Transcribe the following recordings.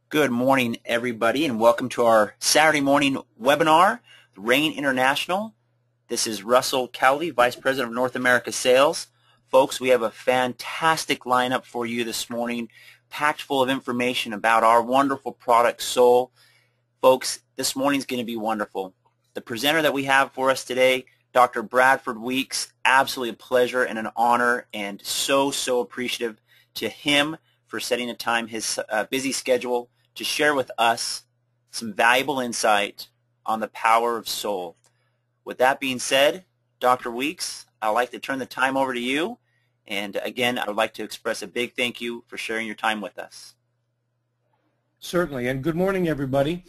Good morning, everybody, and welcome to our Saturday morning webinar, Rain International. This is Russell Cowley, Vice President of North America Sales. Folks, we have a fantastic lineup for you this morning, packed full of information about our wonderful product, Soul. Folks, this morning is going to be wonderful. The presenter that we have for us today, Dr. Bradford Weeks, absolutely a pleasure and an honor, and so appreciative to him for setting a time, his busy schedule, to share with us some valuable insight on the power of soul. With that being said, Dr. Weeks, I'd like to turn the time over to you. And again, I would like to express a big thank you for sharing your time with us. Certainly, and good morning, everybody.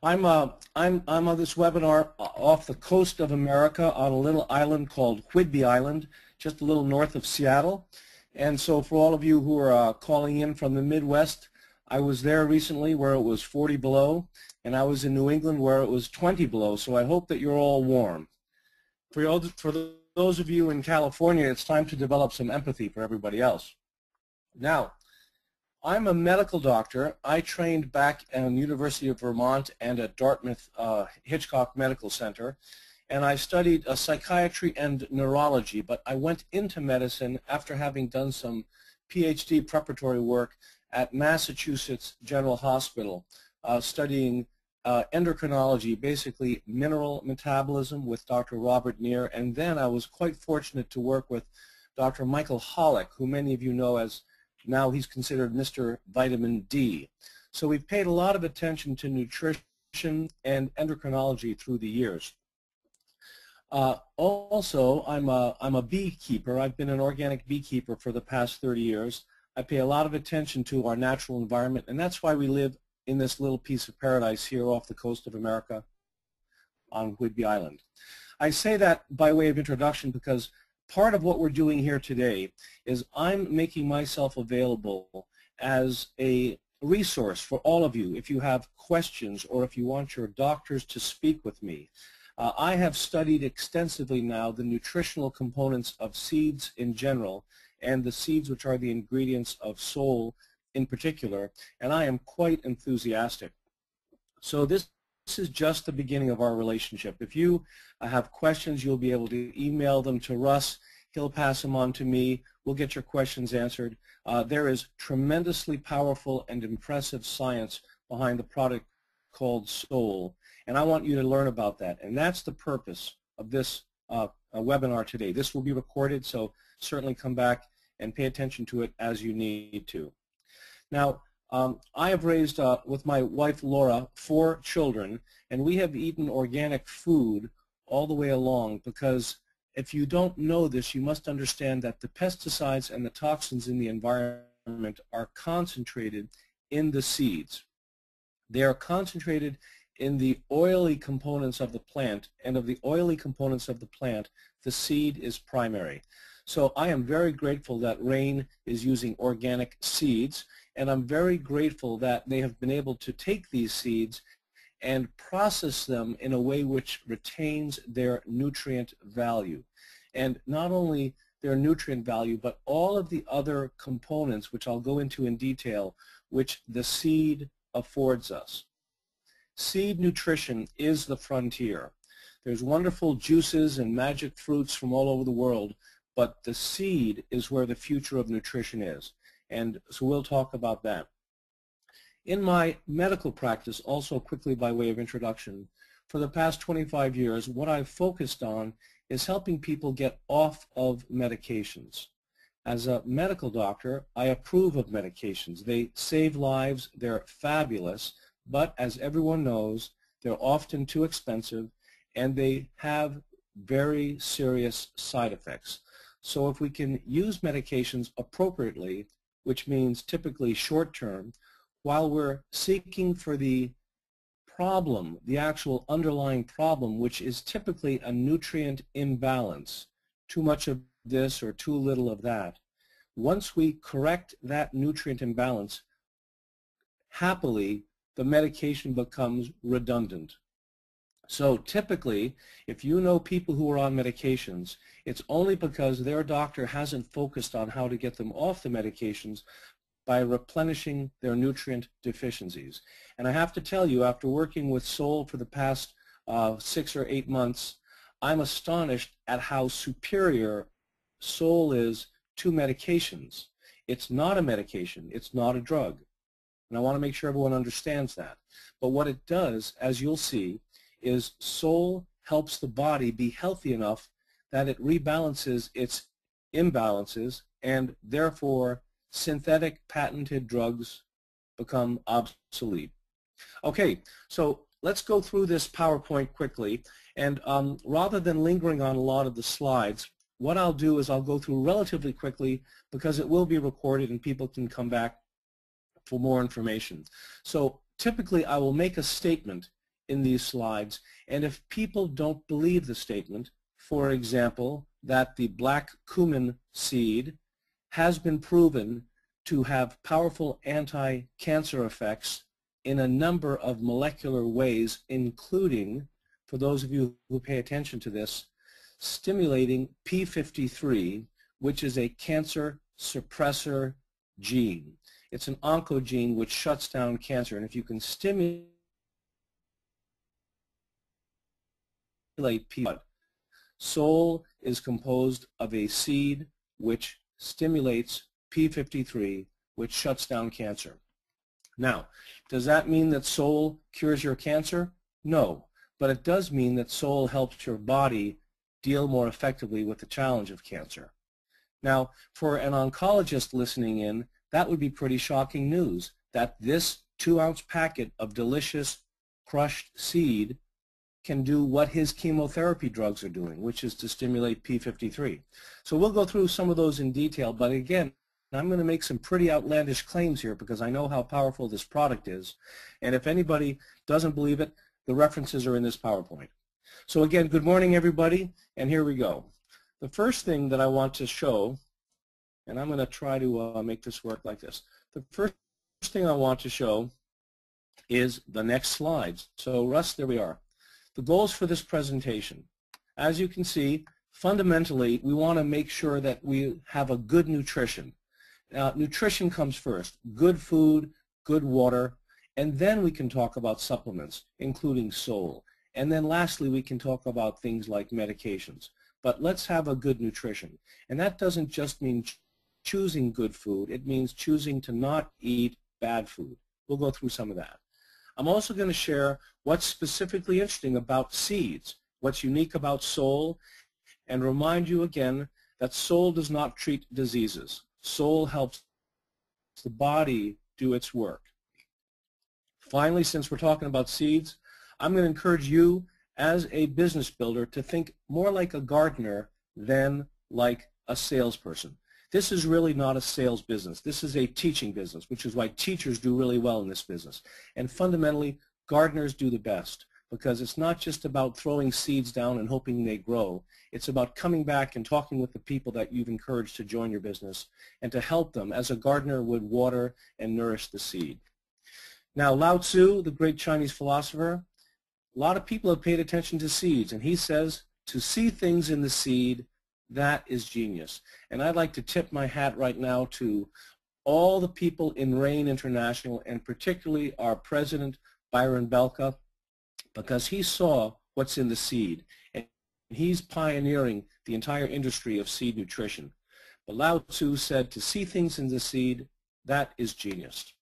I'm on this webinar off the coast of America on a little island called Whidbey Island, just a little north of Seattle. And so for all of you who are calling in from the Midwest, I was there recently where it was 40 below, and I was in New England where it was 20 below, so I hope that you're all warm. For those of you in California, it's time to develop some empathy for everybody else. Now, I'm a medical doctor. I trained back at the University of Vermont and at Dartmouth Hitchcock Medical Center, and I studied psychiatry and neurology, but I went into medicine after having done some PhD preparatory work at Massachusetts General Hospital, studying endocrinology, basically mineral metabolism with Dr. Robert Neer, and then I was quite fortunate to work with Dr. Michael Hollick, who many of you know as now he's considered Mr. Vitamin D. So we've paid a lot of attention to nutrition and endocrinology through the years. Also, I'm a beekeeper. I've been an organic beekeeper for the past 30 years. I pay a lot of attention to our natural environment, and that's why we live in this little piece of paradise here off the coast of America on Whidbey Island. I say that by way of introduction because part of what we're doing here today is I'm making myself available as a resource for all of you if you have questions or if you want your doctors to speak with me. I have studied extensively now the nutritional components of seeds in general and the seeds which are the ingredients of Soul in particular, and I am quite enthusiastic. So this is just the beginning of our relationship. If you have questions, you'll be able to email them to Russ. He'll pass them on to me. We'll get your questions answered. There is tremendously powerful and impressive science behind the product called Soul, and I want you to learn about that, and that's the purpose of this webinar today. This will be recorded, so certainly come back and pay attention to it as you need to. Now, I have raised, with my wife Laura, 4 children, and we have eaten organic food all the way along because if you don't know this, you must understand that the pesticides and the toxins in the environment are concentrated in the seeds. They are concentrated in the oily components of the plant, and of the oily components of the plant, the seed is primary. So I am very grateful that Rain is using organic seeds, and I'm very grateful that they have been able to take these seeds and process them in a way which retains their nutrient value. And not only their nutrient value, but all of the other components, which I'll go into in detail, which the seed affords us. Seed nutrition is the frontier. There's wonderful juices and magic fruits from all over the world, but the seed is where the future of nutrition is. And so we'll talk about that. In my medical practice, also quickly by way of introduction, for the past 25 years, what I've focused on is helping people get off of medications. As a medical doctor, I approve of medications. They save lives, they're fabulous, but as everyone knows, they're often too expensive and they have very serious side effects. So if we can use medications appropriately, which means typically short-term, while we're seeking for the problem, the actual underlying problem, which is typically a nutrient imbalance, too much of this or too little of that, once we correct that nutrient imbalance, happily the medication becomes redundant. So typically, if you know people who are on medications, it's only because their doctor hasn't focused on how to get them off the medications, by replenishing their nutrient deficiencies. And I have to tell you, after working with Soul for the past 6 or 8 months, I'm astonished at how superior Soul is to medications. It's not a medication. It's not a drug. And I want to make sure everyone understands that. But what it does, as you'll see, is Soul helps the body be healthy enough that it rebalances its imbalances, and therefore synthetic patented drugs become obsolete. Okay, so let's go through this PowerPoint quickly, and rather than lingering on a lot of the slides, what I'll do is I'll go through relatively quickly because it will be recorded and people can come back for more information. So typically I will make a statement in these slides, and if people don't believe the statement, for example, that the black cumin seed has been proven to have powerful anti-cancer effects in a number of molecular ways, including, for those of you who pay attention to this, stimulating P53, which is a cancer suppressor gene. It's an oncogene which shuts down cancer, and if you can stimulate P53, Soul is composed of a seed which stimulates P53, which shuts down cancer. Now, does that mean that Soul cures your cancer? No, but it does mean that Soul helps your body deal more effectively with the challenge of cancer. Now, for an oncologist listening in, that would be pretty shocking news, that this 2-ounce packet of delicious crushed seed can do what his chemotherapy drugs are doing, which is to stimulate P53. So we'll go through some of those in detail, but again, I'm going to make some pretty outlandish claims here because I know how powerful this product is, and if anybody doesn't believe it, the references are in this PowerPoint. So again, good morning everybody, and here we go. The first thing that I want to show, and I'm going to try to make this work like this. The first thing I want to show is the next slides. So Russ, there we are. The goals for this presentation. As you can see, fundamentally, we want to make sure that we have a good nutrition. Nutrition comes first, good food, good water, and then we can talk about supplements, including Soul. And then lastly, we can talk about things like medications. But let's have a good nutrition. And that doesn't just mean choosing good food. It means choosing to not eat bad food. We'll go through some of that. I'm also going to share what's specifically interesting about seeds, what's unique about Soul, and remind you again that Soul does not treat diseases. Soul helps the body do its work. Finally, since we're talking about seeds, I'm going to encourage you as a business builder to think more like a gardener than like a salesperson. This is really not a sales business. This is a teaching business, which is why teachers do really well in this business. And fundamentally, gardeners do the best because it's not just about throwing seeds down and hoping they grow. It's about coming back and talking with the people that you've encouraged to join your business and to help them as a gardener would water and nourish the seed. Now, Lao Tzu, the great Chinese philosopher, a lot of people have paid attention to seeds, and he says, to see things in the seed, that is genius. And I'd like to tip my hat right now to all the people in RAIN International, and particularly our president, Byron Belka, because he saw what's in the seed, and he's pioneering the entire industry of seed nutrition. But Lao Tzu said, to see things in the seed, that is genius.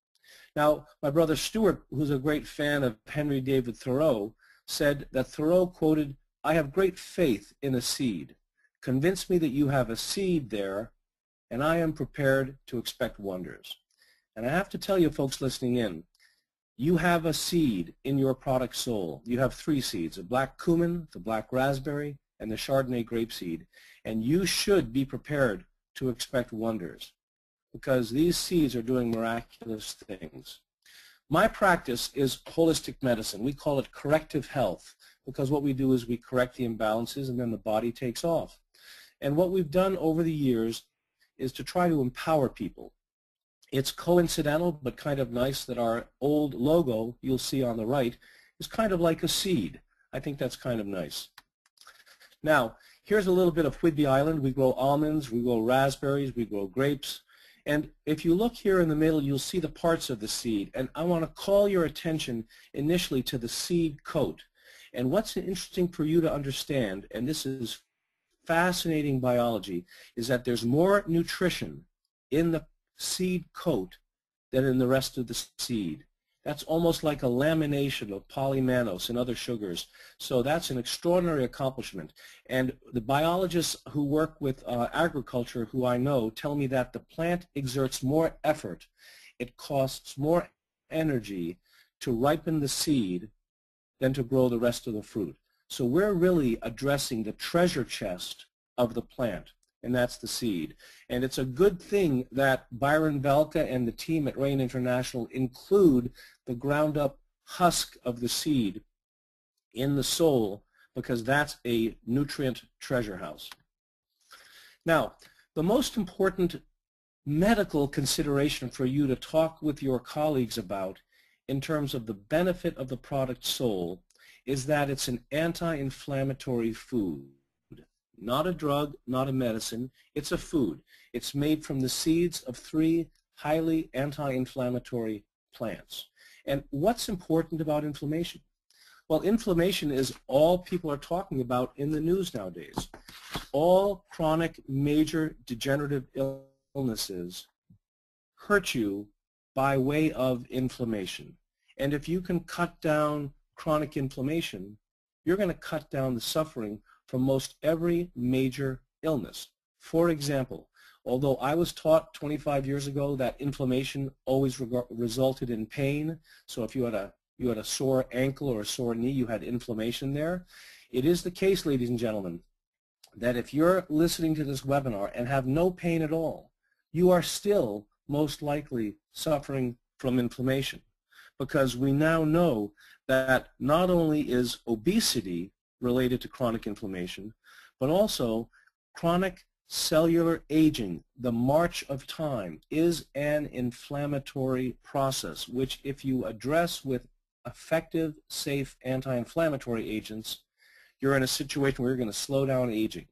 Now, my brother Stuart, who's a great fan of Henry David Thoreau, said that Thoreau quoted, "I have great faith in a seed. Convince me that you have a seed there, and I am prepared to expect wonders." And I have to tell you, folks listening in, you have a seed in your product Soul. You have 3 seeds, a black cumin, the black raspberry, and the Chardonnay grape seed. And you should be prepared to expect wonders because these seeds are doing miraculous things. My practice is holistic medicine. We call it corrective health because what we do is we correct the imbalances and then the body takes off. And what we've done over the years is to try to empower people. It's coincidental but kind of nice that our old logo, you'll see on the right, is kind of like a seed. I think that's kind of nice. Now, here's a little bit of Whidbey Island. We grow almonds, we grow raspberries, we grow grapes. And if you look here in the middle, you'll see the parts of the seed. And I want to call your attention initially to the seed coat. And what's interesting for you to understand, and this is fascinating biology, is that there's more nutrition in the seed coat than in the rest of the seed. That's almost like a lamination of polymannose and other sugars. So that's an extraordinary accomplishment. And the biologists who work with agriculture, who I know, tell me that the plant exerts more effort. It costs more energy to ripen the seed than to grow the rest of the fruit. So we're really addressing the treasure chest of the plant, and that's the seed. And it's a good thing that Byron Velka and the team at Rain International include the ground-up husk of the seed in the sole, because that's a nutrient treasure house. Now, the most important medical consideration for you to talk with your colleagues about in terms of the benefit of the product sole is that it's an anti-inflammatory food. Not a drug, not a medicine, it's a food. It's made from the seeds of 3 highly anti-inflammatory plants. And what's important about inflammation? Well, inflammation is all people are talking about in the news nowadays. All chronic major degenerative illnesses hurt you by way of inflammation. And if you can cut down chronic inflammation, you're going to cut down the suffering from most every major illness. For example, although I was taught 25 years ago that inflammation always resulted in pain, so if you had a sore ankle or a sore knee, you had inflammation there, it is the case, ladies and gentlemen, that if you're listening to this webinar and have no pain at all, you are still most likely suffering from inflammation, because we now know that not only is obesity related to chronic inflammation, but also chronic cellular aging, the march of time, is an inflammatory process, which if you address with effective, safe anti-inflammatory agents, you're in a situation where you're going to slow down aging.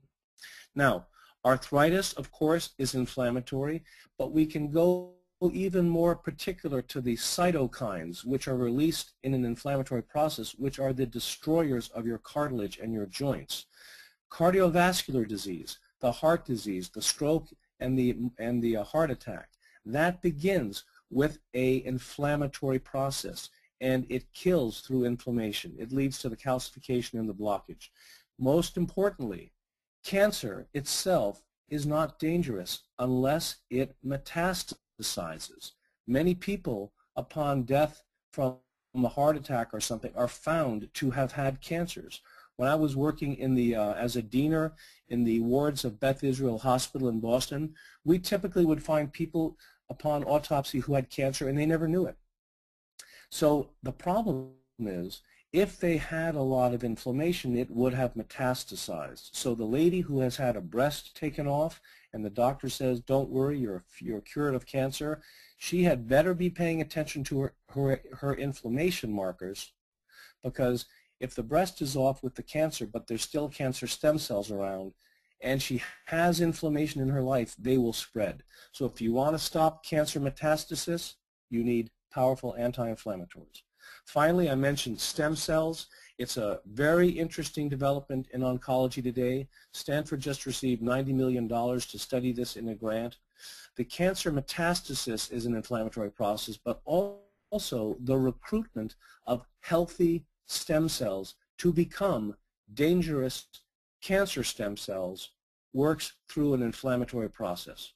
Now, arthritis, of course, is inflammatory, but we can go even more particular to the cytokines, which are released in an inflammatory process, which are the destroyers of your cartilage and your joints. Cardiovascular disease, the heart disease, the stroke, and the heart attack, that begins with an inflammatory process, and it kills through inflammation. It leads to the calcification and the blockage. Most importantly, cancer itself is not dangerous unless it metastasizes. Many people, upon death from a heart attack or something, are found to have had cancers. When I was working in the, as a diener in the wards of Beth Israel Hospital in Boston, we typically would find people upon autopsy who had cancer and they never knew it. So the problem is, if they had a lot of inflammation, it would have metastasized. So the lady who has had a breast taken off and the doctor says, don't worry, you're cured of cancer, she had better be paying attention to her inflammation markers, because if the breast is off with the cancer but there's still cancer stem cells around and she has inflammation in her life, they will spread. So if you want to stop cancer metastasis, you need powerful anti-inflammatories. Finally, I mentioned stem cells. It's a very interesting development in oncology today. Stanford just received $90 million to study this in a grant. The cancer metastasis is an inflammatory process, but also the recruitment of healthy stem cells to become dangerous cancer stem cells works through an inflammatory process.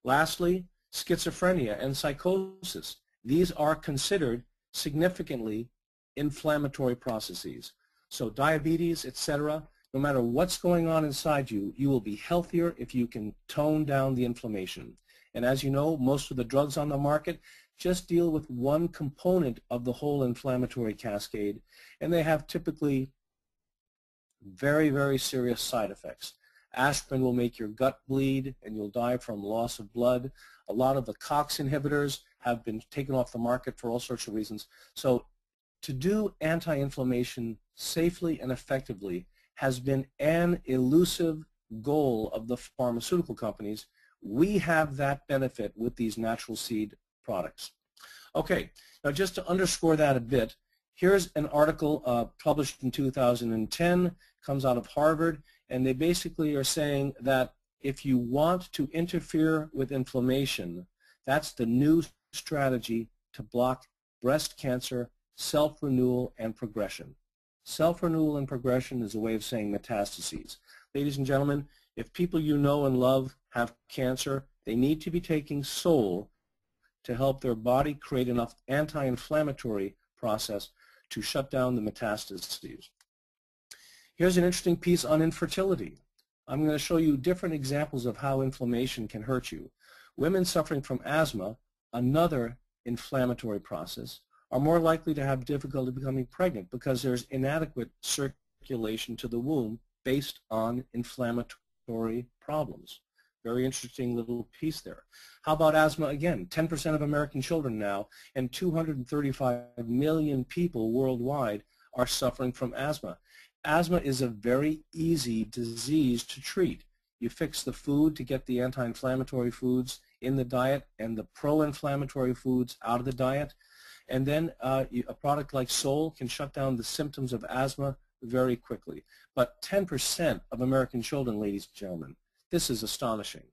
Lastly, schizophrenia and psychosis. These are considered significantly inflammatory processes. So diabetes, etc., no matter what's going on inside you, you will be healthier if you can tone down the inflammation. And as you know, most of the drugs on the market just deal with one component of the whole inflammatory cascade, and they have typically very, very serious side effects. Aspirin will make your gut bleed and you'll die from loss of blood. A lot of the COX inhibitors have been taken off the market for all sorts of reasons. So to do anti-inflammation safely and effectively has been an elusive goal of the pharmaceutical companies, We have that benefit with these natural seed products. Okay, now just to underscore that a bit, here's an article published in 2010, comes out of Harvard, and they basically are saying that if you want to interfere with inflammation, that's the new strategy to block breast cancer, self-renewal, and progression. Self-renewal and progression is a way of saying metastases. Ladies and gentlemen, if people you know and love have cancer, they need to be taking Sol to help their body create enough anti-inflammatory process to shut down the metastases. Here's an interesting piece on infertility. I'm going to show you different examples of how inflammation can hurt you. Women suffering from asthma, another inflammatory process, are more likely to have difficulty becoming pregnant because there's inadequate circulation to the womb based on inflammatory problems. Very interesting little piece there. How about asthma again? 10% of American children now and 235 million people worldwide are suffering from asthma. Asthma is a very easy disease to treat. You fix the food to get the anti-inflammatory foods in the diet and the pro-inflammatory foods out of the diet, and then a product like Sol can shut down the symptoms of asthma very quickly. But 10% of American children, ladies and gentlemen, this is astonishing.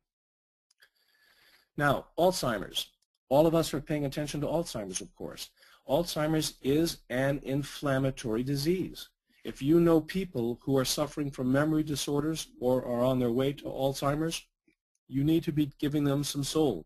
Now, Alzheimer's. All of us are paying attention to Alzheimer's, of course. Alzheimer's is an inflammatory disease. If you know people who are suffering from memory disorders or are on their way to Alzheimer's, you need to be giving them some Sol.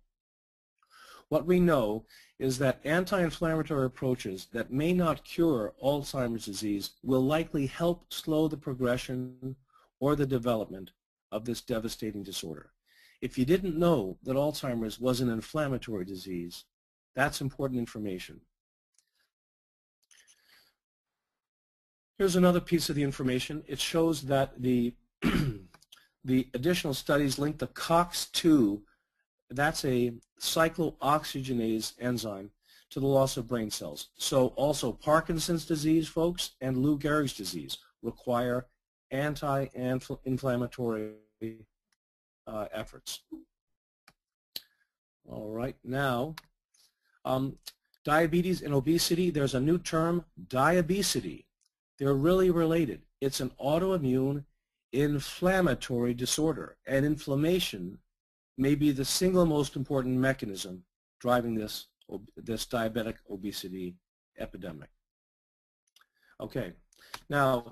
What we know is that anti-inflammatory approaches that may not cure Alzheimer's disease will likely help slow the progression or the development of this devastating disorder. If you didn't know that Alzheimer's was an inflammatory disease, that's important information. Here's another piece of the information. It shows that the additional studies link the COX-2, that's a cyclooxygenase enzyme, to the loss of brain cells. So also Parkinson's disease, folks, and Lou Gehrig's disease require anti-inflammatory efforts. All right, now, diabetes and obesity, there's a new term, diabesity. They're really related. It's an autoimmune inflammatory disorder, and inflammation may be the single most important mechanism driving this diabetic obesity epidemic. Okay, now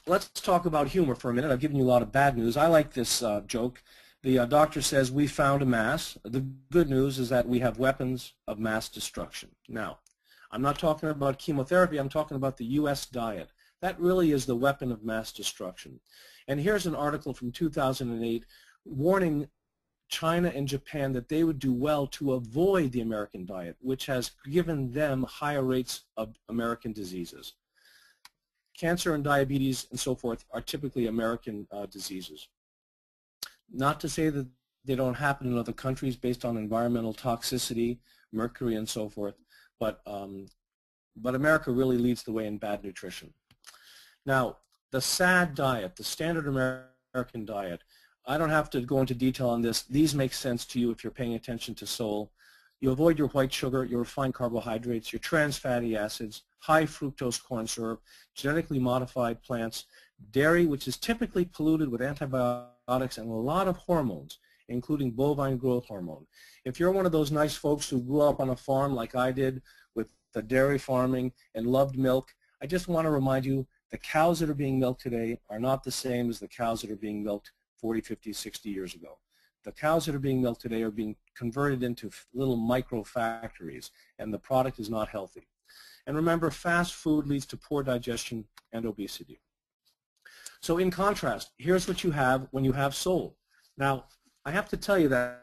let's talk about humor for a minute. I've given you a lot of bad news. I like this joke. The doctor says, we found a mass. The good news is that we have weapons of mass destruction. Now, I'm not talking about chemotherapy. I'm talking about the U.S. diet. That really is the weapon of mass destruction. And here's an article from 2008 warning China and Japan that they would do well to avoid the American diet, which has given them higher rates of American diseases. Cancer and diabetes and so forth are typically American diseases. Not to say that they don't happen in other countries based on environmental toxicity, mercury and so forth, but America really leads the way in bad nutrition. Now, the SAD diet, the standard American diet, I don't have to go into detail on this. These make sense to you if you're paying attention to Sol. You avoid your white sugar, your refined carbohydrates, your trans fatty acids, high fructose corn syrup, genetically modified plants, dairy, which is typically polluted with antibiotics and a lot of hormones, including bovine growth hormone. If you're one of those nice folks who grew up on a farm like I did with the dairy farming and loved milk, I just want to remind you the cows that are being milked today are not the same as the cows that are being milked 40, 50, 60 years ago. The cows that are being milked today are being converted into little micro factories, and the product is not healthy. And remember, fast food leads to poor digestion and obesity. So in contrast, here's what you have when you have Sol. Now, I have to tell you that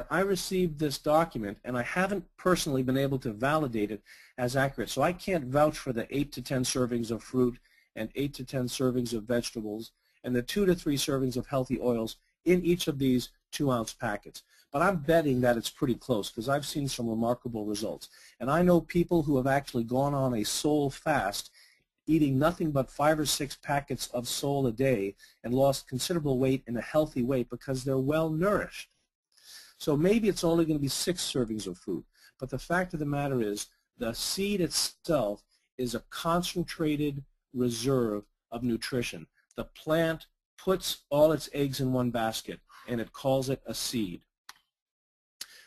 I received this document, and I haven't personally been able to validate it as accurate. So I can't vouch for the 8 to 10 servings of fruit and 8 to 10 servings of vegetables and the 2 to 3 servings of healthy oils in each of these 2-ounce packets. But I'm betting that it's pretty close because I've seen some remarkable results. And I know people who have actually gone on a Sol fast eating nothing but 5 or 6 packets of sole a day and lost considerable weight in a healthy way because they're well nourished. So maybe it's only going to be 6 servings of fruit, but the fact of the matter is the seed itself is a concentrated reserve of nutrition. The plant puts all its eggs in one basket, and it calls it a seed.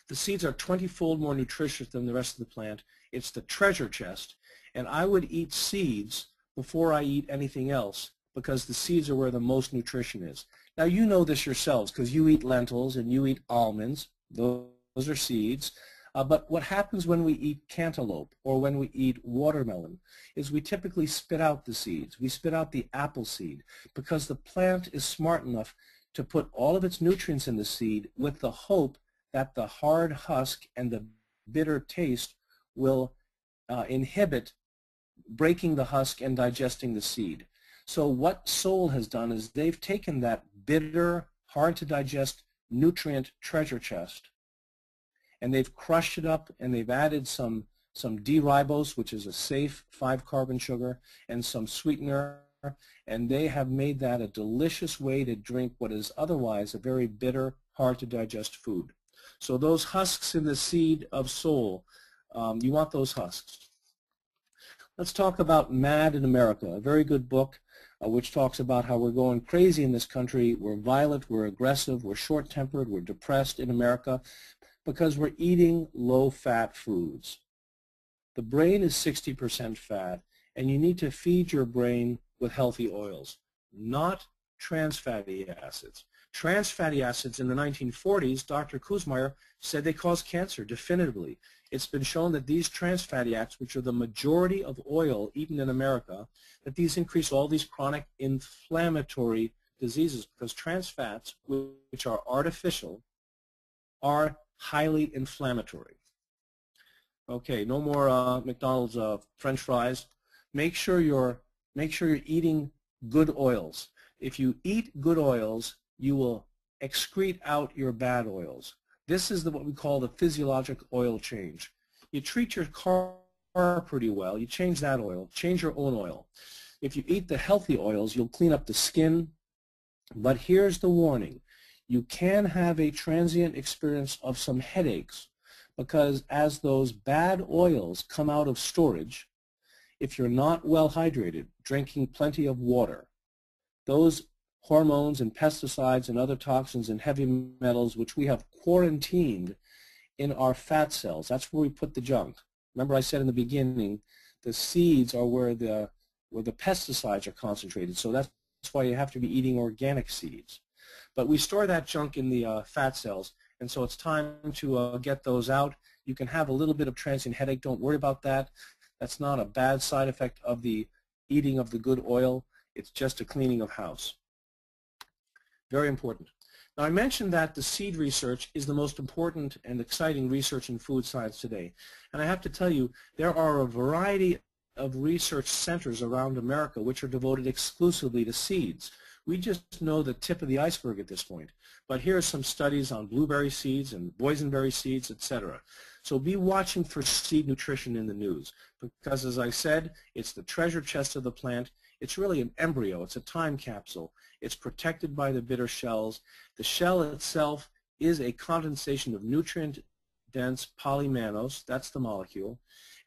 The seeds are 20-fold more nutritious than the rest of the plant. It's the treasure chest, and I would eat seeds before I eat anything else because the seeds are where the most nutrition is. Now you know this yourselves because you eat lentils and you eat almonds. Those are seeds. But what happens when we eat cantaloupe or when we eat watermelon is we typically spit out the seeds. We spit out the apple seed because the plant is smart enough to put all of its nutrients in the seed with the hope that the hard husk and the bitter taste will inhibit breaking the husk and digesting the seed. So what Sole has done is they've taken that bitter, hard to digest nutrient treasure chest and they've crushed it up and they've added some D-ribose, which is a safe 5-carbon sugar, and some sweetener, and they have made that a delicious way to drink what is otherwise a very bitter, hard to digest food. So those husks in the seed of Sole, you want those husks. Let's talk about Mad in America, a very good book which talks about how we're going crazy in this country. We're violent, we're aggressive, we're short-tempered, we're depressed in America because we're eating low-fat foods. The brain is 60% fat, and you need to feed your brain with healthy oils, not trans fatty acids. Trans fatty acids in the 1940s, Dr. Kuzmaier said they cause cancer definitively. It's been shown that these trans fatty acids, which are the majority of oil eaten in America, that these increase all these chronic inflammatory diseases because trans fats, which are artificial, are highly inflammatory. Okay, no more McDonald's French fries. Make sure you're eating good oils. If you eat good oils, you will excrete out your bad oils. This is what we call the physiologic oil change. You treat your car pretty well, you change that oil, change your own oil. If you eat the healthy oils, you'll clean up the skin, but here's the warning. You can have a transient experience of some headaches because as those bad oils come out of storage, if you're not well hydrated, drinking plenty of water, those hormones and pesticides and other toxins and heavy metals which we have quarantined in our fat cells, that's where we put the junk. Remember I said in the beginning, the seeds are where the pesticides are concentrated, so that's why you have to be eating organic seeds. But we store that junk in the fat cells, and so it's time to get those out. You can have a little bit of transient headache. Don't worry about that. That's not a bad side effect of the eating of the good oil. It's just a cleaning of house. Very important. Now I mentioned that the seed research is the most important and exciting research in food science today. And I have to tell you, there are a variety of research centers around America which are devoted exclusively to seeds. We just know the tip of the iceberg at this point. But here are some studies on blueberry seeds and boysenberry seeds, etc. So be watching for seed nutrition in the news because, as I said, it's the treasure chest of the plant. It's really an embryo. It's a time capsule. It's protected by the bitter shells. The shell itself is a condensation of nutrient-dense polymannose. That's the molecule.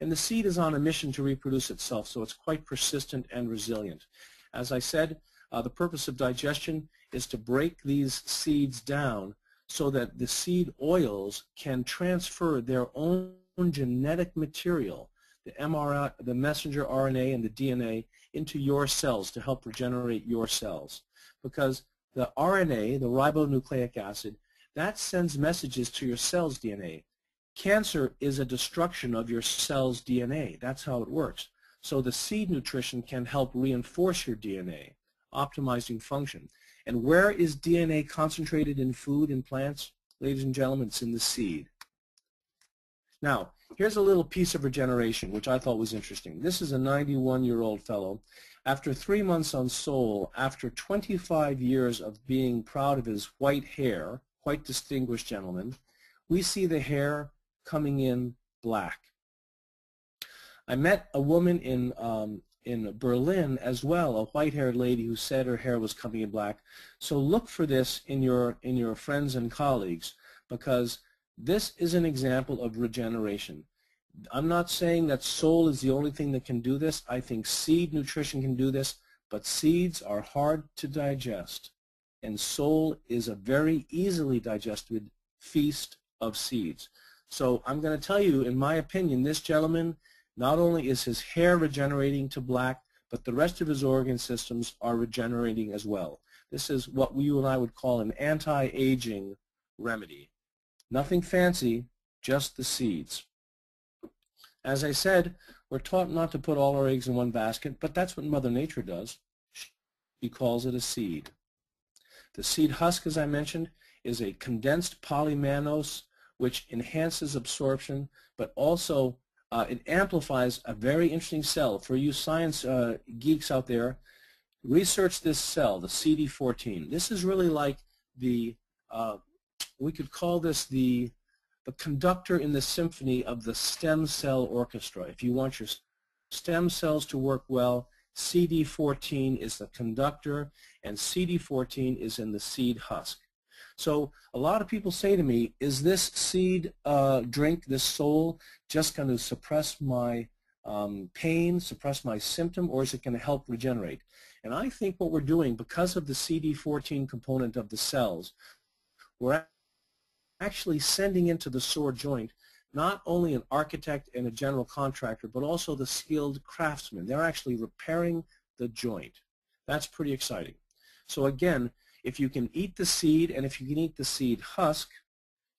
And the seed is on a mission to reproduce itself, so it's quite persistent and resilient. As I said, the purpose of digestion is to break these seeds down so that the seed oils can transfer their own genetic material, the mRNA, the messenger RNA and the DNA, into your cells to help regenerate your cells. Because the RNA, the ribonucleic acid, that sends messages to your cell's DNA. Cancer is a destruction of your cell's DNA. That's how it works. So the seed nutrition can help reinforce your DNA, optimizing function. And where is DNA concentrated in food and plants? Ladies and gentlemen, it's in the seed. Now, here's a little piece of regeneration, which I thought was interesting. This is a 91-year-old fellow. After 3 months on Sole, after 25 years of being proud of his white hair, quite distinguished gentleman, we see the hair coming in black. I met a woman in in Berlin as well, a white-haired lady who said her hair was coming in black. So look for this in your friends and colleagues, because this is an example of regeneration. I'm not saying that Sol is the only thing that can do this. I think seed nutrition can do this, but seeds are hard to digest, and Sol is a very easily digested feast of seeds. So I'm going to tell you, in my opinion, this gentleman, not only is his hair regenerating to black, but the rest of his organ systems are regenerating as well. This is what you and I would call an anti-aging remedy. Nothing fancy, just the seeds. As I said, we're taught not to put all our eggs in one basket, but that's what Mother Nature does. She calls it a seed. The seed husk, as I mentioned, is a condensed polymannose which enhances absorption, but also it amplifies a very interesting cell. For you science geeks out there, research this cell, the CD14. This is really like the, we could call this the conductor in the symphony of the stem cell orchestra. If you want your stem cells to work well, CD14 is the conductor, and CD14 is in the seed husk. So a lot of people say to me, is this seed drink, this Sol, just going to suppress my pain, suppress my symptom, or is it going to help regenerate? And I think what we're doing, because of the CD14 component of the cells, we're actually sending into the sore joint not only an architect and a general contractor, but also the skilled craftsman. They're actually repairing the joint. That's pretty exciting. So again, if you can eat the seed and if you can eat the seed husk,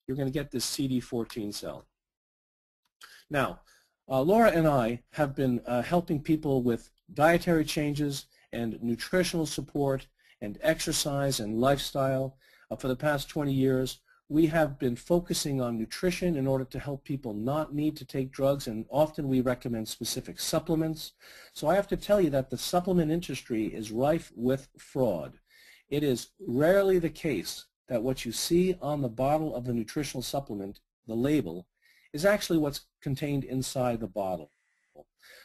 you're going to get this CD14 cell. Now, Laura and I have been helping people with dietary changes and nutritional support and exercise and lifestyle for the past 20 years. We have been focusing on nutrition in order to help people not need to take drugs, and often we recommend specific supplements. So I have to tell you that the supplement industry is rife with fraud. It is rarely the case that what you see on the bottle of the nutritional supplement, the label, is actually what's contained inside the bottle.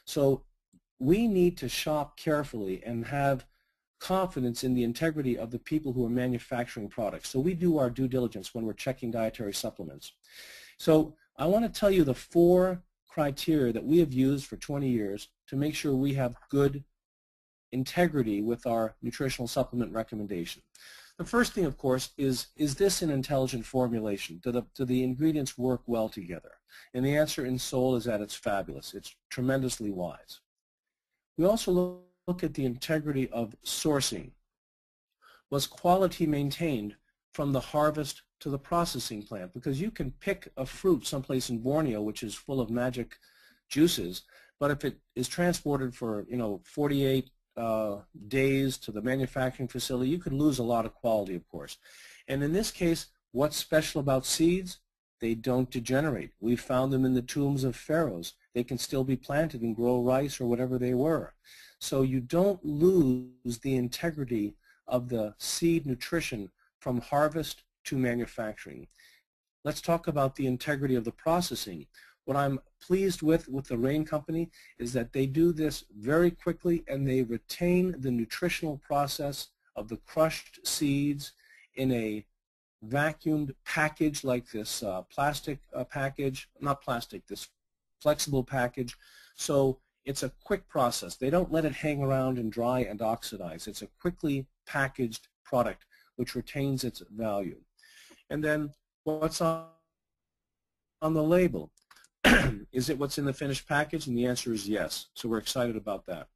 So we need to shop carefully and have confidence in the integrity of the people who are manufacturing products. So we do our due diligence when we're checking dietary supplements. So I want to tell you the 4 criteria that we have used for 20 years to make sure we have good integrity with our nutritional supplement recommendation. The first thing, of course, is this an intelligent formulation? Do the ingredients work well together? And the answer in Sol is that it's fabulous. It's tremendously wise. We also look at the integrity of sourcing. Was quality maintained from the harvest to the processing plant? Because you can pick a fruit someplace in Borneo which is full of magic juices, but if it is transported for 48 days to the manufacturing facility, you could lose a lot of quality, of course. And in this case, what's special about seeds? They don't degenerate. We found them in the tombs of pharaohs. They can still be planted and grow rice or whatever they were. So you don't lose the integrity of the seed nutrition from harvest to manufacturing. Let's talk about the integrity of the processing. What I'm pleased with the Rain Company is that they do this very quickly, and they retain the nutritional process of the crushed seeds in a vacuumed package like this plastic package, not plastic, this flexible package. So it's a quick process. They don't let it hang around and dry and oxidize. It's a quickly packaged product which retains its value. And then what's on the label? Is it what's in the finished package? And the answer is yes. So we're excited about that.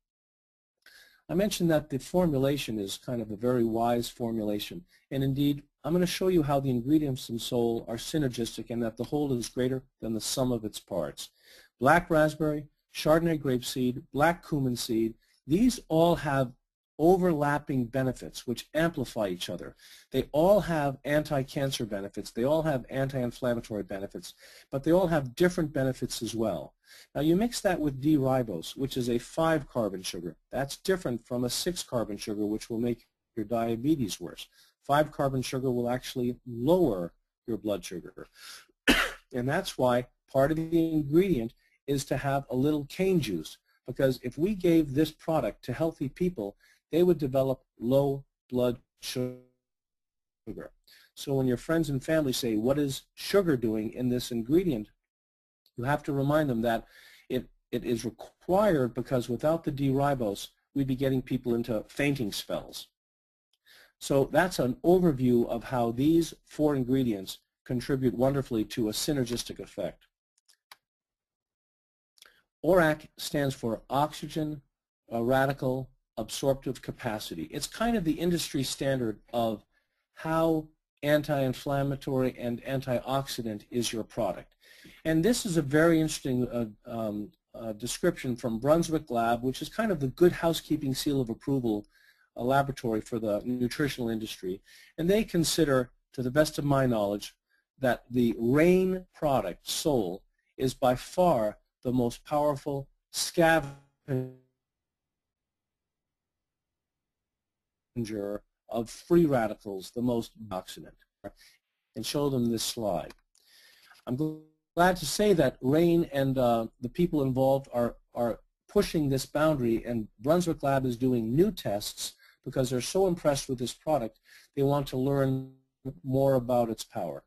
I mentioned that the formulation is kind of a very wise formulation. And indeed, I'm going to show you how the ingredients in Sol are synergistic and that the whole is greater than the sum of its parts. Black raspberry, Chardonnay grapeseed, black cumin seed, these all have overlapping benefits which amplify each other. They all have anti-cancer benefits, they all have anti-inflammatory benefits, but they all have different benefits as well. Now you mix that with D-ribose, which is a 5-carbon sugar. That's different from a 6-carbon sugar, which will make your diabetes worse. 5-carbon sugar will actually lower your blood sugar. And that's why part of the ingredient is to have a little cane juice, because if we gave this product to healthy people, they would develop low blood sugar. So when your friends and family say, what is sugar doing in this ingredient, you have to remind them that it is required because without the D-ribose, we'd be getting people into fainting spells. So that's an overview of how these 4 ingredients contribute wonderfully to a synergistic effect. ORAC stands for oxygen radical absorptive capacity. It's kind of the industry standard of how anti-inflammatory and antioxidant is your product. And this is a very interesting description from Brunswick Lab, which is kind of the good housekeeping seal of approval laboratory for the nutritional industry. And they consider, to the best of my knowledge, that the Rain product, Sol, is by far the most powerful scavenger of free radicals, the most antioxidant. And show them this slide. I'm glad to say that Rain and the people involved are pushing this boundary, and Brunswick Lab is doing new tests because they're so impressed with this product, they want to learn more about its power.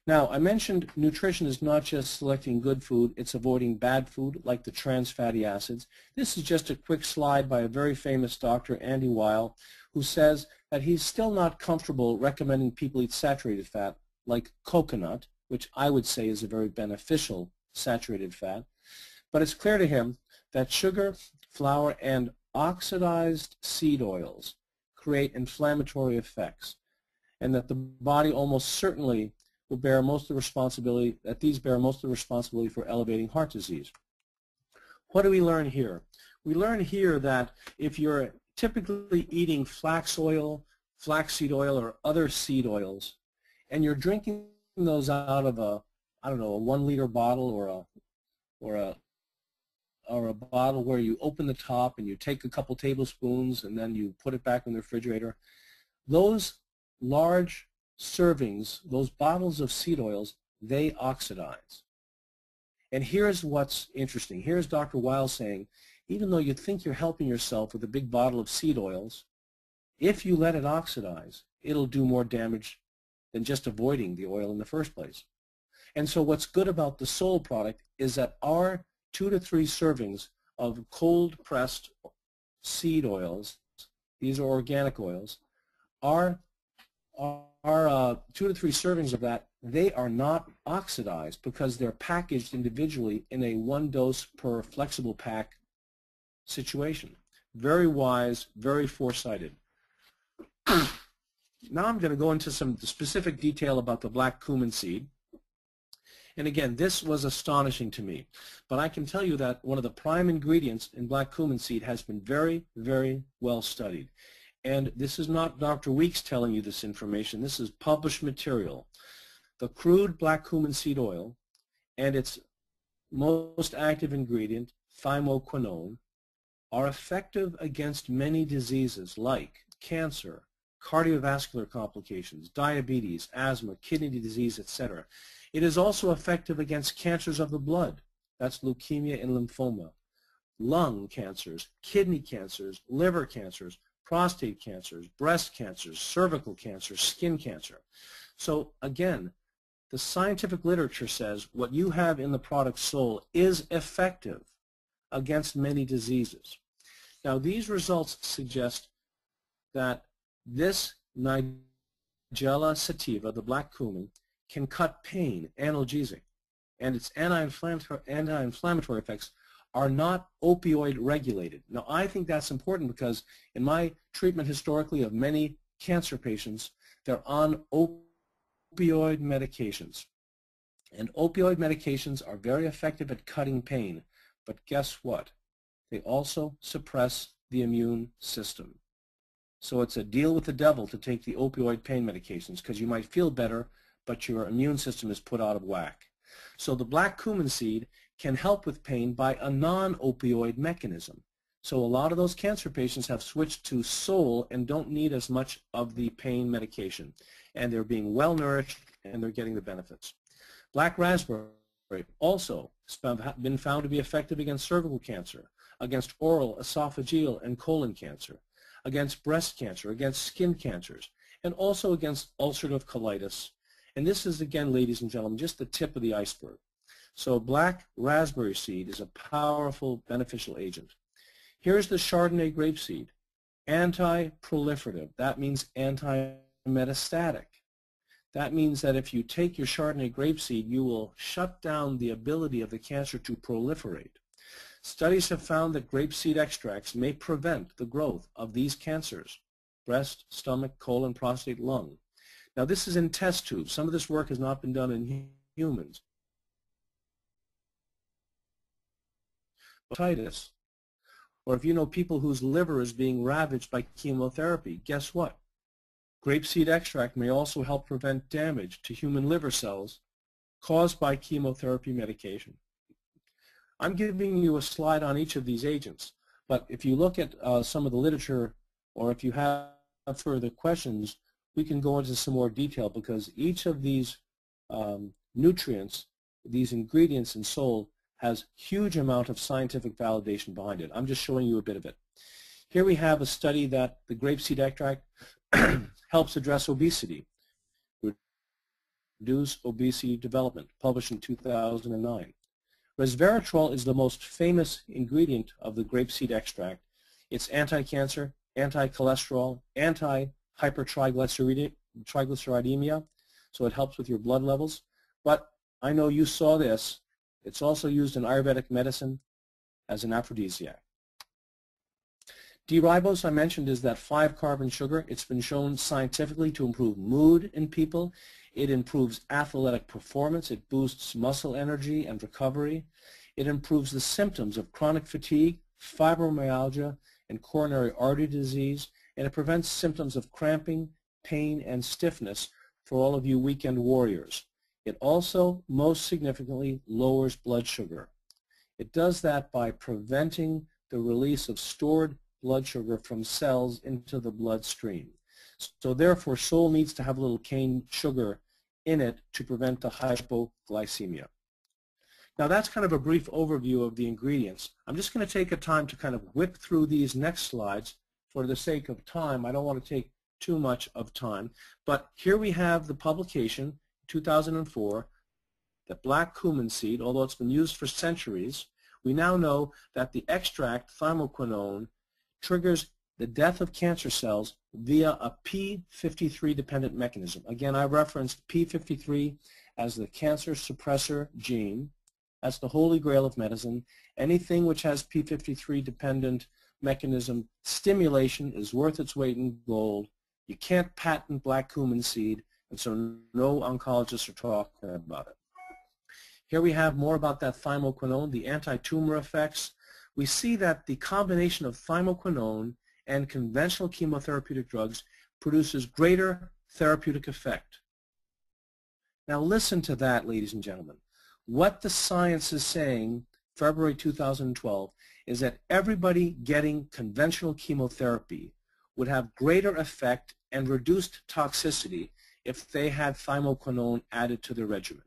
Now, I mentioned nutrition is not just selecting good food, it's avoiding bad food like the trans fatty acids. This is just a quick slide by a very famous doctor, Andy Weil, who says that he's still not comfortable recommending people eat saturated fat like coconut, which I would say is a very beneficial saturated fat. But it's clear to him that sugar, flour, and oxidized seed oils create inflammatory effects, and that the body almost certainly will bear most of the responsibility, that these bear most of the responsibility for elevating heart disease. What do we learn here? We learn here that if you're typically eating flax oil, flaxseed oil, or other seed oils, and you're drinking those out of a, I don't know, a 1-liter bottle or a bottle where you open the top and you take a couple tablespoons and then you put it back in the refrigerator, those large servings, those bottles of seed oils, they oxidize. And here's what's interesting. Here's Dr. Weil saying, even though you think you're helping yourself with a big bottle of seed oils, if you let it oxidize, it'll do more damage than just avoiding the oil in the first place. And so what's good about the Sol product is that our 2 to 3 servings of cold-pressed seed oils, these are organic oils, our 2 to 3 servings of that, they are not oxidized because they're packaged individually in a 1 dose per flexible pack situation. Very wise, very foresighted. Now I'm going to go into some specific detail about the black cumin seed. And again, this was astonishing to me. But I can tell you that one of the prime ingredients in black cumin seed has been very, very well studied. And this is not Dr. Weeks telling you this information. This is published material. The crude black cumin seed oil and its most active ingredient, thymoquinone, are effective against many diseases like cancer, cardiovascular complications, diabetes, asthma, kidney disease, etc. It is also effective against cancers of the blood. That's leukemia and lymphoma, lung cancers, kidney cancers, liver cancers, prostate cancers, breast cancers, cervical cancer, skin cancer. So again, the scientific literature says what you have in the product Sol is effective against many diseases. Now these results suggest that this Nigella sativa, the black cumin, can cut pain, analgesic, and its anti-inflammatory effects are not opioid regulated. Now I think that's important because in my treatment historically of many cancer patients, they're on opioid medications. And opioid medications are very effective at cutting pain, but guess what? They also suppress the immune system. So it's a deal with the devil to take the opioid pain medications because you might feel better, but your immune system is put out of whack. So the black cumin seed can help with pain by a non-opioid mechanism. So a lot of those cancer patients have switched to Sol and don't need as much of the pain medication. And they're being well nourished and they're getting the benefits. Black raspberry Also, it's been found to be effective against cervical cancer, against oral, esophageal, and colon cancer, against breast cancer, against skin cancers, and also against ulcerative colitis. And this is, again, ladies and gentlemen, just the tip of the iceberg. So black raspberry seed is a powerful beneficial agent. Here's the Chardonnay grapeseed. Anti-proliferative. That means anti-metastatic. That means that if you take your Chardonnay grapeseed, you will shut down the ability of the cancer to proliferate. Studies have found that grapeseed extracts may prevent the growth of these cancers: breast, stomach, colon, prostate, lung. Now this is in test tubes. Some of this work has not been done in humans. Hepatitis. Or if you know people whose liver is being ravaged by chemotherapy, guess what? Grapeseed extract may also help prevent damage to human liver cells caused by chemotherapy medication. I'm giving you a slide on each of these agents, but if you look at some of the literature, or if you have further questions, we can go into some more detail, because each of these nutrients, these ingredients in Sol, has huge amount of scientific validation behind it. I'm just showing you a bit of it. Here we have a study that the grapeseed extract helps address obesity, reduce obesity development, published in 2009. Resveratrol is the most famous ingredient of the grapeseed extract. It's anti-cancer, anti-cholesterol, anti-hypertriglyceridemia, so it helps with your blood levels. But I know you saw this. It's also used in Ayurvedic medicine as an aphrodisiac. D-ribose, I mentioned, is that 5-carbon sugar. It's been shown scientifically to improve mood in people. It improves athletic performance. It boosts muscle energy and recovery. It improves the symptoms of chronic fatigue, fibromyalgia, and coronary artery disease. And it prevents symptoms of cramping, pain, and stiffness for all of you weekend warriors. It also, most significantly, lowers blood sugar. It does that by preventing the release of stored blood sugar from cells into the bloodstream. So therefore, Sol needs to have a little cane sugar in it to prevent the hypoglycemia. Now that's kind of a brief overview of the ingredients. I'm just going to take a time to kind of whip through these next slides for the sake of time. I don't want to take too much of time. But here we have the publication, 2004, that black cumin seed, although it's been used for centuries, we now know that the extract, thymoquinone, triggers the death of cancer cells via a p53-dependent mechanism. Again, I referenced p53 as the cancer suppressor gene. That's the holy grail of medicine. Anything which has p53-dependent mechanism stimulation is worth its weight in gold. You can't patent black cumin seed, and so no oncologists are talking about it. Here we have more about that thymoquinone, the anti-tumor effects. We see that the combination of thymoquinone and conventional chemotherapeutic drugs produces greater therapeutic effect. Now listen to that, ladies and gentlemen. What the science is saying, February 2012, is that everybody getting conventional chemotherapy would have greater effect and reduced toxicity if they had thymoquinone added to their regimen.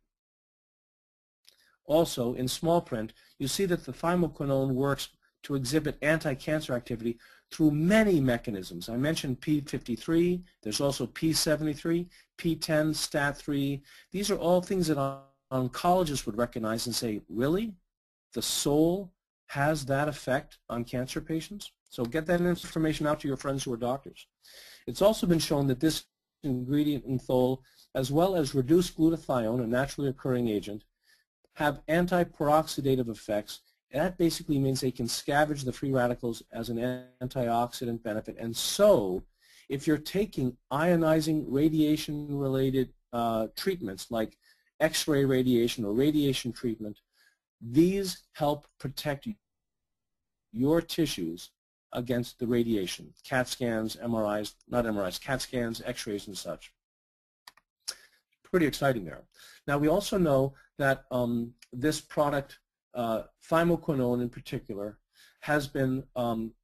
Also, in small print, you see that the thymoquinone works to exhibit anti-cancer activity through many mechanisms. I mentioned p53, there's also p73, p10, STAT3. These are all things that oncologists would recognize and say, really? The Sol has that effect on cancer patients? So get that information out to your friends who are doctors. It's also been shown that this ingredient in Sol, as well as reduced glutathione, a naturally occurring agent, have anti-peroxidative effects. That basically means they can scavenge the free radicals as an antioxidant benefit. And so, if you're taking ionizing radiation-related treatments like X-ray radiation or radiation treatment, these help protect your tissues against the radiation. CAT scans, MRIs, not MRIs, CAT scans, X-rays and such. Pretty exciting there. Now we also know that this product, thymoquinone in particular, has been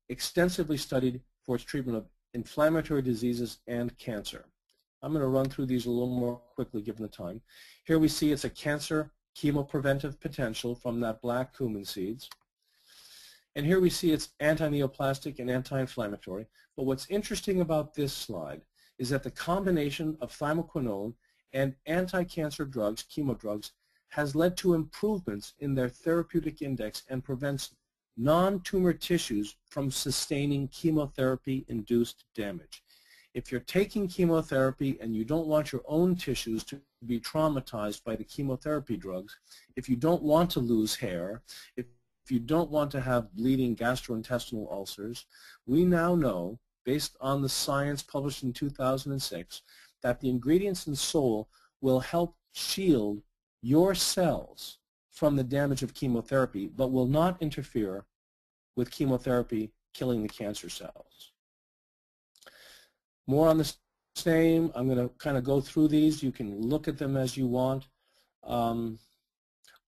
extensively studied for its treatment of inflammatory diseases and cancer. I'm going to run through these a little more quickly given the time. Here we see it's a cancer chemopreventive potential from that black cumin seeds. And here we see it's anti-neoplastic and anti-inflammatory. But what's interesting about this slide is that the combination of thymoquinone and anti-cancer drugs, chemo drugs, has led to improvements in their therapeutic index and prevents non-tumor tissues from sustaining chemotherapy-induced damage. If you're taking chemotherapy and you don't want your own tissues to be traumatized by the chemotherapy drugs, if you don't want to lose hair, if you don't want to have bleeding gastrointestinal ulcers, we now know, based on the science published in 2006, that the ingredients in Sol will help shield your cells from the damage of chemotherapy, but will not interfere with chemotherapy killing the cancer cells. More on the same. I'm going to kind of go through these. You can look at them as you want.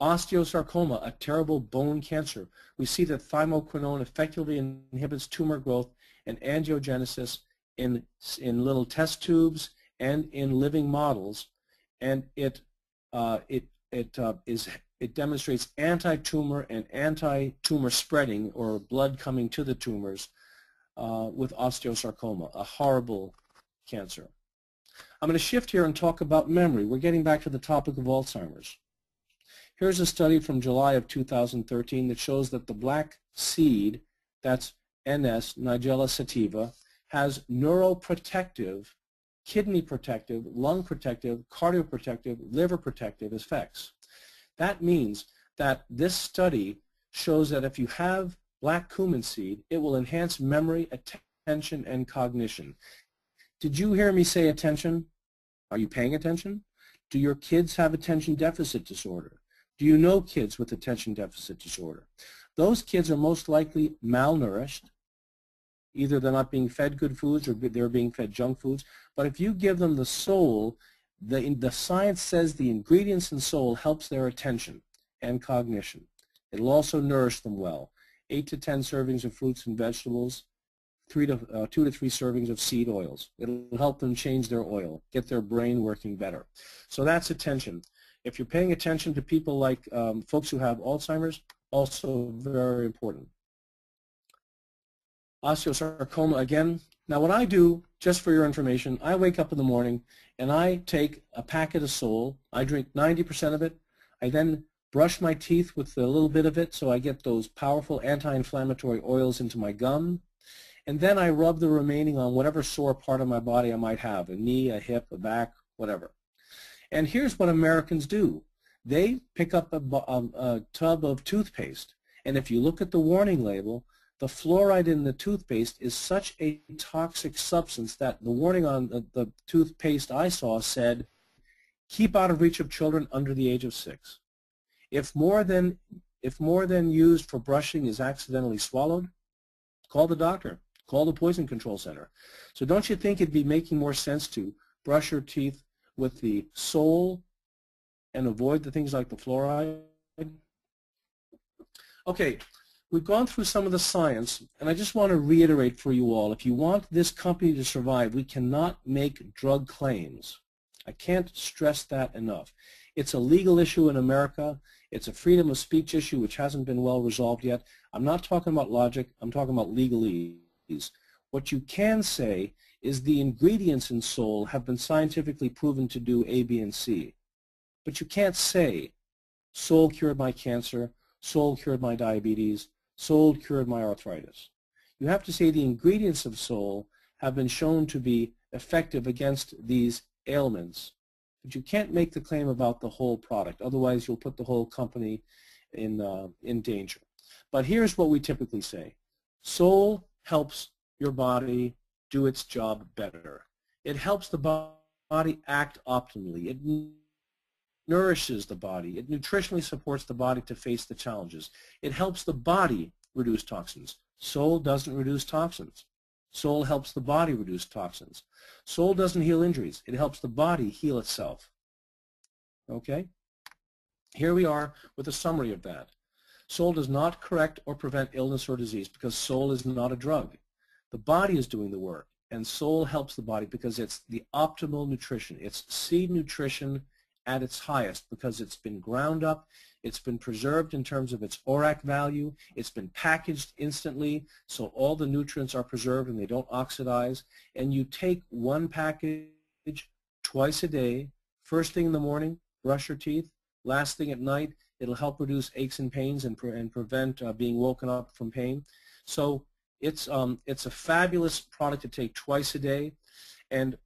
Osteosarcoma, a terrible bone cancer. We see that thymoquinone effectively inhibits tumor growth and angiogenesis in little test tubes and in living models, and it demonstrates anti-tumor and anti-tumor spreading, or blood coming to the tumors, with osteosarcoma, a horrible cancer. I'm going to shift here and talk about memory. We're getting back to the topic of Alzheimer's. Here's a study from July of 2013 that shows that the black seed, that's NS, Nigella sativa, has neuroprotective, kidney protective, lung protective, cardioprotective, liver protective effects. That means that this study shows that if you have black cumin seed, it will enhance memory, attention, and cognition. Did you hear me say attention? Are you paying attention? Do your kids have attention deficit disorder? Do you know kids with attention deficit disorder? Those kids are most likely malnourished. Either they're not being fed good foods or they're being fed junk foods. But if you give them the Sol, the science says the ingredients in Sol helps their attention and cognition. It'll also nourish them well. 8 to 10 servings of fruits and vegetables, 2 to 3 servings of seed oils. It'll help them change their oil, get their brain working better. So that's attention. If you're paying attention to people like folks who have Alzheimer's, also very important. Osteosarcoma again. Now what I do, just for your information, I wake up in the morning and I take a packet of Sol. I drink 90% of it. I then brush my teeth with a little bit of it so I get those powerful anti-inflammatory oils into my gum. And then I rub the remaining on whatever sore part of my body I might have, a knee, a hip, a back, whatever. And here's what Americans do. They pick up a tub of toothpaste, and if you look at the warning label, the fluoride in the toothpaste is such a toxic substance that the warning on the toothpaste I saw said, keep out of reach of children under the age of 6. If more than used for brushing is accidentally swallowed, call the doctor, call the Poison Control Center. So don't you think it'd be making more sense to brush your teeth with the Sol and avoid the things like the fluoride? Okay, we've gone through some of the science, and I just want to reiterate for you all, if you want this company to survive, we cannot make drug claims. I can't stress that enough. It's a legal issue in America. It's a freedom of speech issue which hasn't been well resolved yet. I'm not talking about logic. I'm talking about legalese. What you can say is the ingredients in Sol have been scientifically proven to do A, B, and C. But you can't say Sol cured my cancer, Sol cured my diabetes, Sol cured my arthritis. You have to say the ingredients of Sol have been shown to be effective against these ailments. But you can't make the claim about the whole product. Otherwise, you'll put the whole company in danger. But here's what we typically say. Sol helps your body do its job better. It helps the body act optimally. It nourishes the body. It nutritionally supports the body to face the challenges. It helps the body reduce toxins. Sol doesn't reduce toxins. Sol helps the body reduce toxins. Sol doesn't heal injuries. It helps the body heal itself. Okay? Here we are with a summary of that. Sol does not correct or prevent illness or disease because Sol is not a drug. The body is doing the work, and Sol helps the body because it's the optimal nutrition. It's seed nutrition at its highest because it's been ground up, it's been preserved in terms of its ORAC value, it's been packaged instantly so all the nutrients are preserved and they don't oxidize, and you take one package twice a day, first thing in the morning, brush your teeth, last thing at night. It'll help reduce aches and pains and prevent being woken up from pain. So it's a fabulous product to take twice a day. And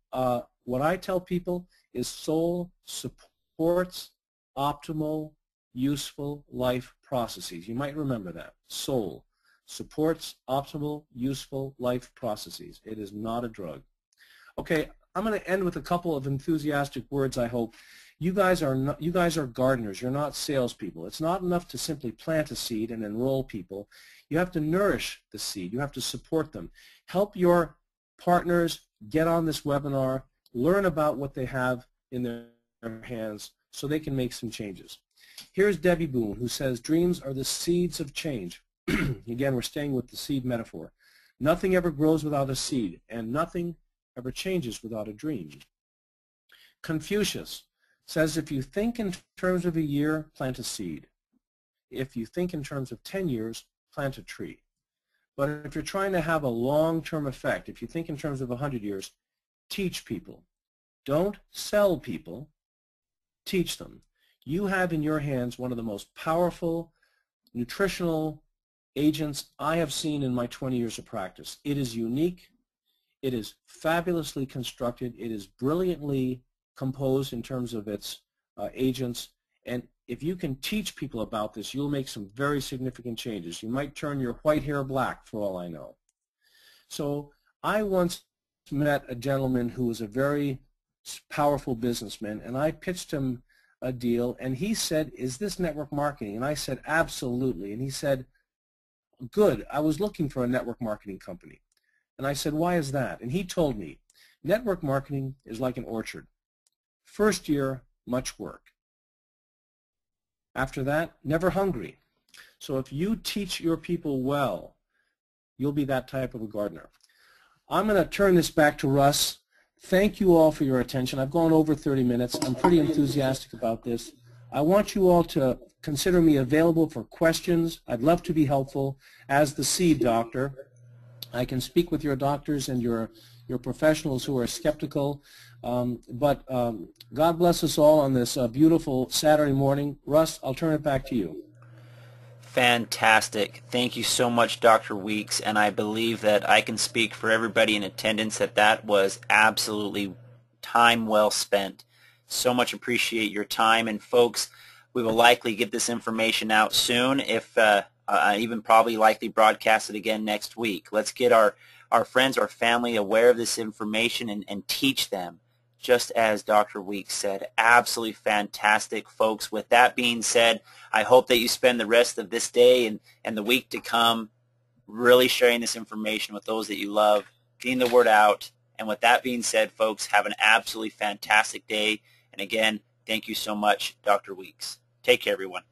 what I tell people is Soul supports optimal, useful life processes. You might remember that. Soul supports optimal, useful life processes. It is not a drug. Okay, I'm going to end with a couple of enthusiastic words, I hope. You guys are gardeners. You're not salespeople. It's not enough to simply plant a seed and enroll people. You have to nourish the seed. You have to support them. Help your partners get on this webinar, learn about what they have in their hands so they can make some changes. Here's Debbie Boone, who says, dreams are the seeds of change. Again, we're staying with the seed metaphor. Nothing ever grows without a seed, and nothing ever changes without a dream. Confucius says, if you think in terms of a year, plant a seed. If you think in terms of 10 years, plant a tree. But if you're trying to have a long-term effect, if you think in terms of 100 years, teach people. Don't sell people, teach them. You have in your hands one of the most powerful nutritional agents I have seen in my 20 years of practice. It is unique. It is fabulously constructed. It is brilliantly composed in terms of its agents. And if you can teach people about this, you'll make some very significant changes. You might turn your white hair black, for all I know. So I once met a gentleman who was a very powerful businessman, and I pitched him a deal, and he said, is this network marketing? And I said, absolutely. And he said, good, I was looking for a network marketing company. And I said, why is that? And he told me, network marketing is like an orchard. First year, much work. After that, never hungry. So if you teach your people well, you'll be that type of a gardener. I'm going to turn this back to Russ. Thank you all for your attention. I've gone over 30 minutes. I'm pretty enthusiastic about this. I want you all to consider me available for questions. I'd love to be helpful as the seed doctor. I can speak with your doctors and your professionals who are skeptical. But God bless us all on this beautiful Saturday morning. Russ, I'll turn it back to you. Fantastic. Thank you so much, Dr. Weeks, and I believe that I can speak for everybody in attendance that that was absolutely time well spent. So much appreciate your time, and folks, we will likely get this information out soon, if even probably likely broadcast it again next week. Let's get our friends, our family aware of this information and teach them, just as Dr. Weeks said. Absolutely fantastic, folks. With that being said, I hope that you spend the rest of this day and the week to come really sharing this information with those that you love, getting the word out. And with that being said, folks, have an absolutely fantastic day. And again, thank you so much, Dr. Weeks. Take care, everyone.